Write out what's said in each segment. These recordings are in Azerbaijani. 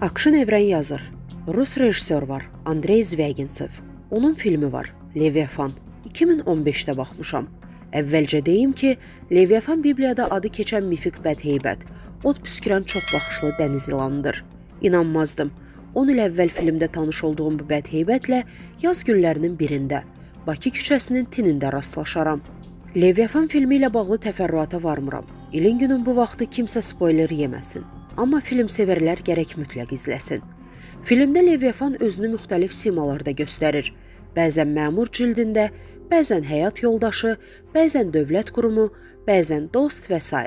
Akşin Evren yazır. Rus rejissor var, Andrey Zvyagintsev. Onun filmi var, Leviathan. 2015'də baxmışam. Əvvəlcə deyim ki, Leviathan Bibliyada adı keçən mifik bədheybət, od püskürən çox baxışlı dəniz ilanıdır. İnanmazdım. 10 il əvvəl filmdə tanış olduğum bu bədheybətlə yaz günlərinin birində Bakı küçəsinin tinində rastlaşaram. Leviathan filmi ilə bağlı təfərrüata varmıram. İlin günün bu vaxtı kimsə spoiler yeməsin. Amma film sevərlər gərək mütləq izləsin. Filmdə Leviathan özünü müxtəlif simalarda göstərir. Bəzən məmur cildində, bəzən həyat yoldaşı, bəzən dövlət qurumu, bəzən dost və s.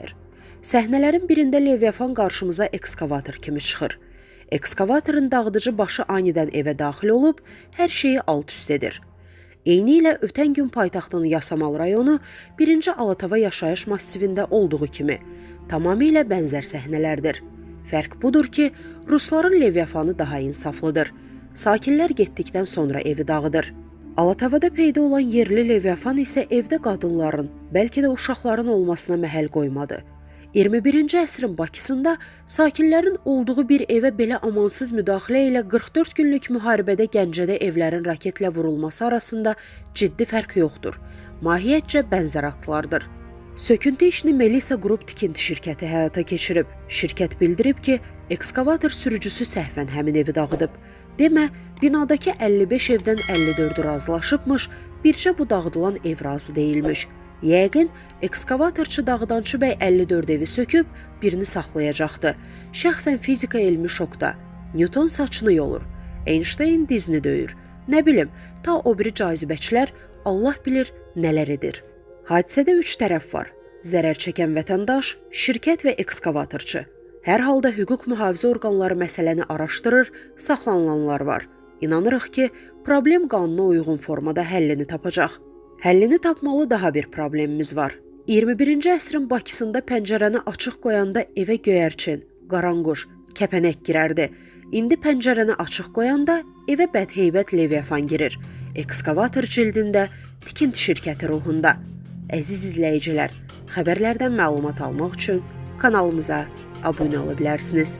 Səhnələrin birində Leviathan qarşımıza ekskavator kimi çıxır. Ekskavatorun dağıdıcı başı anidən evə daxil olub, hər şeyi alt-üst edir. Eyni ilə ötən gün paytaxtın Yasamal rayonu 1-ci Alatava yaşayış massivində olduğu kimi tamamilə bənzər səhnələrdir. Fərq budur ki, Rusların Leviathanı daha insaflıdır. Sakinlər getdikdən sonra evi dağıdır. Alatavada peyda olan yerli Leviathan isə evdə qadınların, bəlkə də uşaqların olmasına məhəl qoymadı. 21-ci əsrin Bakısında sakinlərin olduğu bir evə belə amansız müdaxilə ilə 44 günlük müharibədə Gəncədə evlərin raketlə vurulması arasında ciddi fərq yoxdur. Mahiyyətcə bənzər aktlardır. Söküntü işini Melisa Qrup tikinti şirkəti həyata keçirib. Şirkət bildirib ki, ekskavator sürücüsü səhvən həmin evi dağıdıb. Demə, binadakı 55 evdən 54-ü razılaşıbmış, bircə bu dağıdılan ev razı deyilmiş. Yəqin, ekskavatorçu dağıdançı bəy 54 evi söküb, birini saxlayacaqdı. Şəxsən fizika elmi şokda. Newton saçını yolur. Einstein dizini döyür. Nə bilim, ta o biri cazibəçilər Allah bilir nələr edir. Hadisədə 3 tərəf var. Zərər çəkən vətəndaş, şirkət və ekskavatorçu. Hər halda hüquq mühafizə orqanları məsələni araşdırır, saxlanılanlar var. İnanırıq ki, problem qanuna uyğun formada həllini tapacaq. Həllini tapmalı daha bir problemimiz var. 21-ci əsrin Bakısında pəncərəni açıq qoyanda evə göyərçin, qaranquş, kəpənək girərdi. İndi pəncərəni açıq qoyanda evə bədheybət Leviathan girir. Ekskavator cildində, tikinti şirkəti ruhunda. Əziz izləyicilər, xəbərlərdən məlumat almaq üçün kanalımıza abunə ola bilərsiniz.